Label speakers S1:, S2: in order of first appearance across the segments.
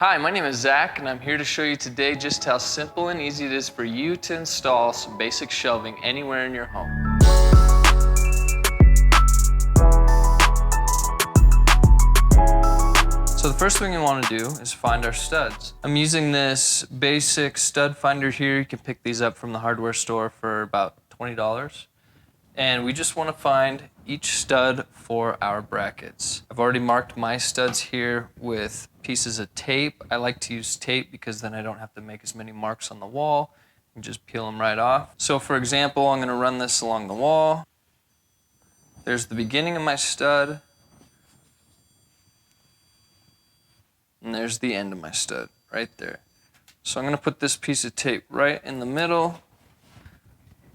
S1: Hi, my name is Zach, and I'm here to show you today just how simple and easy it is for you to install some basic shelving anywhere in your home. So the first thing you want to do is find our studs. I'm using this basic stud finder here. You can pick these up from the hardware store for about $20. And we just want to find each stud for our brackets. I've already marked my studs here with pieces of tape. I like to use tape because then I don't have to make as many marks on the wall and just peel them right off. So for example, I'm going to run this along the wall. There's the beginning of my stud. And there's the end of my stud right there. So I'm going to put this piece of tape right in the middle.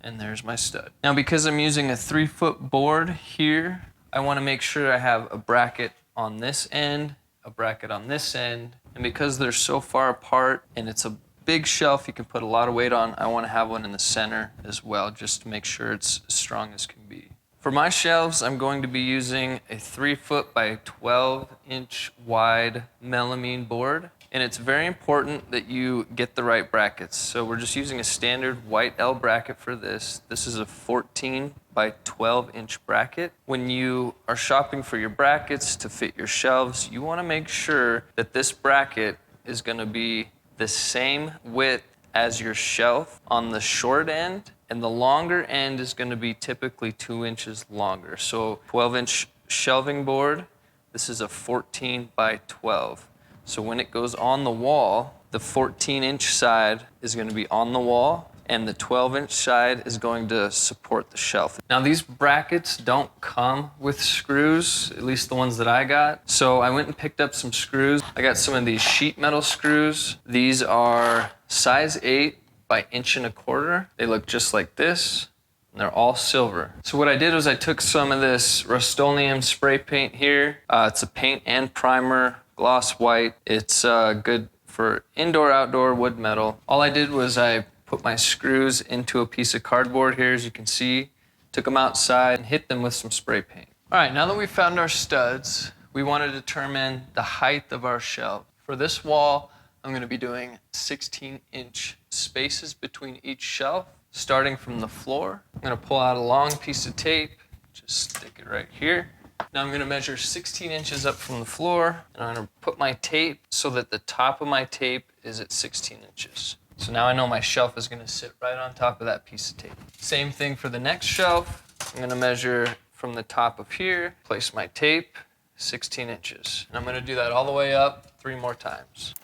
S1: And there's my stud. Now, because I'm using a 3-foot board here, I want to make sure I have a bracket on this end, a bracket on this end, and because they're so far apart and it's a big shelf you can put a lot of weight on, I want to have one in the center as well, just to make sure it's as strong as can be. For my shelves, I'm going to be using a 3-foot by 12-inch wide melamine board. And it's very important that you get the right brackets. So we're just using a standard white L bracket for this. This is a 14 by 12-inch bracket. When you are shopping for your brackets to fit your shelves, you want to make sure that this bracket is going to be the same width as your shelf on the short end, and the longer end is going to be typically 2 inches longer. So 12-inch shelving board, this is a 14 by 12. So when it goes on the wall, the 14-inch side is going to be on the wall, and the 12-inch side is going to support the shelf. Now, these brackets don't come with screws, at least the ones that I got. So I went and picked up some screws. I got some of these sheet metal screws. These are size 8 by 1.25 inches. They look just like this, and they're all silver. So what I did was I took some of this Rust-Oleum spray paint here. It's a paint and primer. Gloss white. It's good for indoor, outdoor, wood, metal. All I did was I put my screws into a piece of cardboard here, as you can see, took them outside and hit them with some spray paint. All right, now that we've found our studs, we want to determine the height of our shelf. For this wall, I'm going to be doing 16-inch spaces between each shelf, starting from the floor. I'm going to pull out a long piece of tape, just stick it right here. Now I'm going to measure 16 inches up from the floor, and I'm going to put my tape so that the top of my tape is at 16 inches. So now I know my shelf is going to sit right on top of that piece of tape. Same thing for the next shelf. I'm going to measure from the top of here, place my tape, 16 inches. And I'm going to do that all the way up 3 more times.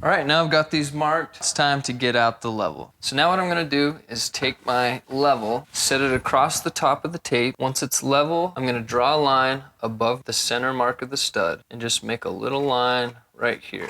S1: All right, now I've got these marked. It's time to get out the level. So now what I'm gonna do is take my level, set it across the top of the tape. Once it's level, I'm gonna draw a line above the center mark of the stud and just make a little line right here.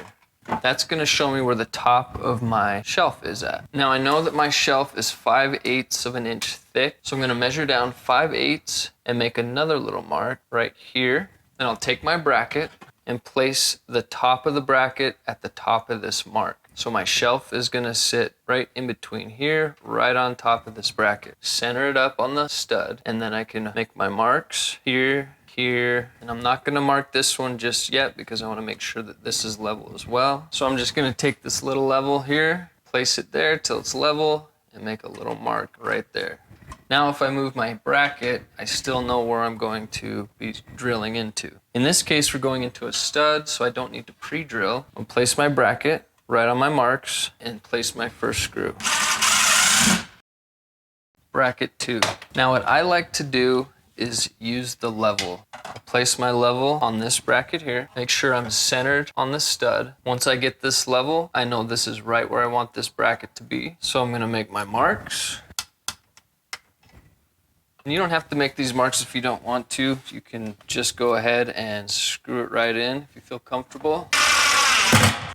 S1: That's gonna show me where the top of my shelf is at. Now I know that my shelf is 5/8 of an inch thick, so I'm gonna measure down 5/8 and make another little mark right here. Then I'll take my bracket and place the top of the bracket at the top of this mark. So my shelf is going to sit right in between here, right on top of this bracket. Center it up on the stud, and then I can make my marks here, here, and I'm not going to mark this one just yet because I want to make sure that this is level as well. So I'm just going to take this little level here, place it there till it's level, and make a little mark right there. Now if I move my bracket, I still know where I'm going to be drilling into. In this case, we're going into a stud, so I don't need to pre-drill. I'll place my bracket right on my marks and place my first screw. Bracket 2. Now what I like to do is use the level. I'll place my level on this bracket here. Make sure I'm centered on the stud. Once I get this level, I know this is right where I want this bracket to be. So I'm going to make my marks. And you don't have to make these marks if you don't want to. You can just go ahead and screw it right in if you feel comfortable.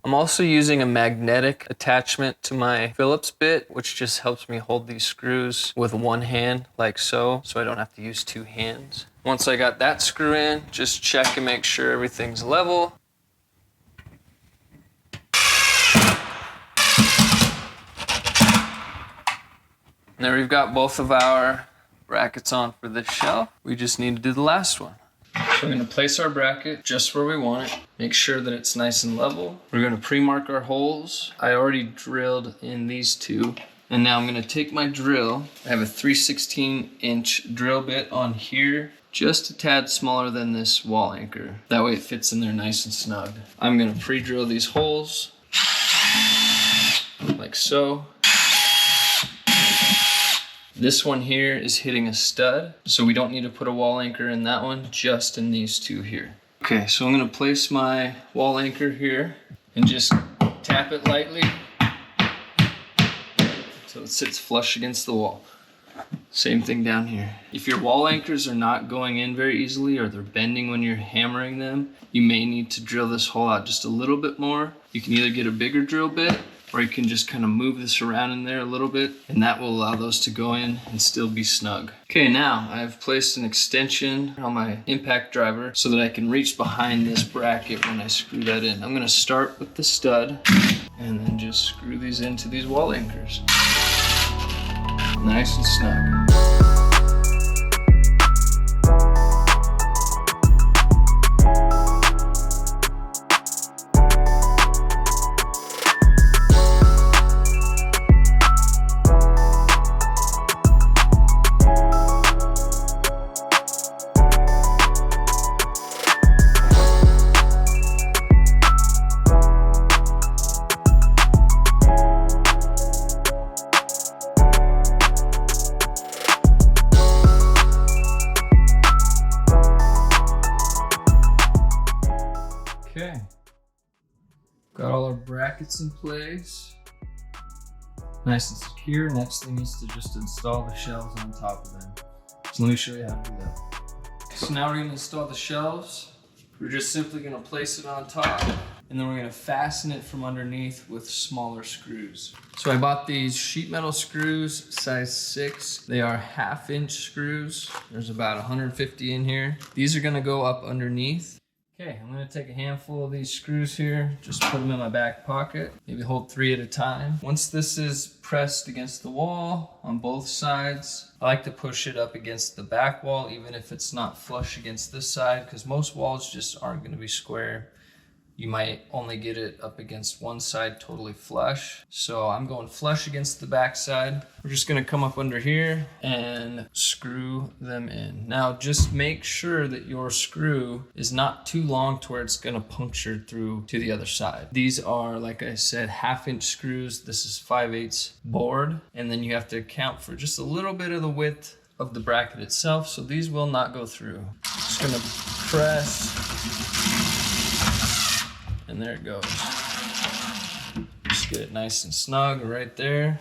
S1: I'm also using a magnetic attachment to my Phillips bit, which just helps me hold these screws with one hand like so I don't have to use 2 hands. Once I got that screw in, just check and make sure everything's level. And there we've got both of our brackets on for this shelf. We just need to do the last one. So we're gonna place our bracket just where we want it. Make sure that it's nice and level. We're gonna pre-mark our holes. I already drilled in these two. And now I'm gonna take my drill. I have a 3/16" drill bit on here, just a tad smaller than this wall anchor. That way it fits in there nice and snug. I'm gonna pre-drill these holes, like so. This one here is hitting a stud, so we don't need to put a wall anchor in that one, just in these two here. Okay, so I'm gonna place my wall anchor here and just tap it lightly so it sits flush against the wall. Same thing down here. If your wall anchors are not going in very easily or they're bending when you're hammering them, you may need to drill this hole out just a little bit more. You can either get a bigger drill bit or you can just kind of move this around in there a little bit, and that will allow those to go in and still be snug. Okay, now I've placed an extension on my impact driver so that I can reach behind this bracket when I screw that in. I'm gonna start with the stud and then just screw these into these wall anchors. Nice and snug. Okay, got all our brackets in place, nice and secure. Next thing is to just install the shelves on top of them. So let me show you how to do that. So now we're gonna install the shelves. We're just simply gonna place it on top, and then we're gonna fasten it from underneath with smaller screws. So I bought these sheet metal screws, size 6. They are 1/2" screws. There's about 150 in here. These are gonna go up underneath. Okay, I'm gonna take a handful of these screws here, just put them in my back pocket, maybe hold 3 at a time. Once this is pressed against the wall on both sides, I like to push it up against the back wall, even if it's not flush against this side, because most walls just aren't gonna be square. You might only get it up against one side totally flush. So I'm going flush against the back side. We're just gonna come up under here and screw them in. Now just make sure that your screw is not too long to where it's gonna puncture through to the other side. These are, like I said, 1/2" screws. This is 5/8 board. And then you have to account for just a little bit of the width of the bracket itself. So these will not go through. Just gonna press, and there it goes. Just get it nice and snug right there.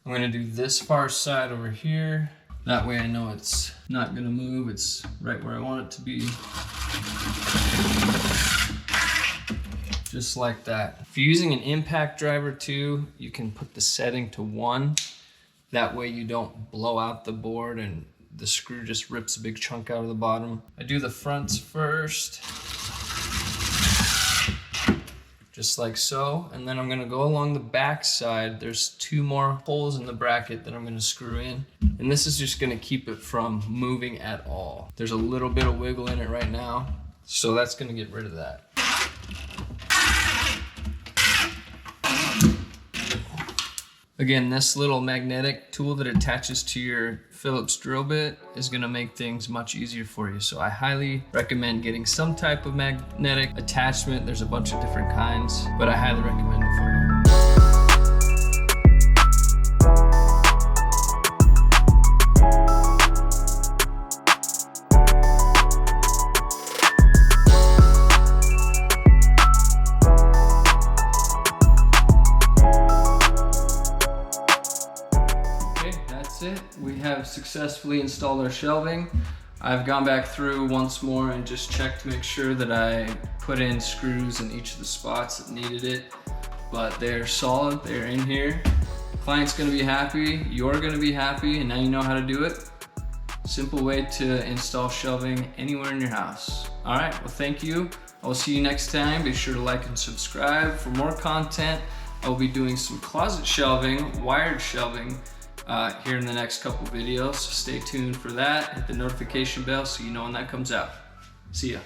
S1: I'm gonna do this far side over here. That way I know it's not gonna move. It's right where I want it to be. Just like that. If you're using an impact driver too, you can put the setting to 1. That way you don't blow out the board and the screw just rips a big chunk out of the bottom. I do the fronts first, just like so, and then I'm gonna go along the back side. There's 2 more holes in the bracket that I'm gonna screw in, and this is just gonna keep it from moving at all. There's a little bit of wiggle in it right now, so that's gonna get rid of that. Again, this little magnetic tool that attaches to your Phillips drill bit is gonna make things much easier for you. So I highly recommend getting some type of magnetic attachment. There's a bunch of different kinds, but I highly recommend it for you. We have successfully installed our shelving. I've gone back through once more and just checked to make sure that I put in screws in each of the spots that needed it, but they're solid, they're in here. Client's gonna be happy, you're gonna be happy, and now you know how to do it. Simple way to install shelving anywhere in your house. All right, well thank you. I will see you next time. Be sure to like and subscribe for more content. I will be doing some closet shelving, wired shelving, here in the next couple videos, so stay tuned for that. Hit the notification bell so you know when that comes out. See ya.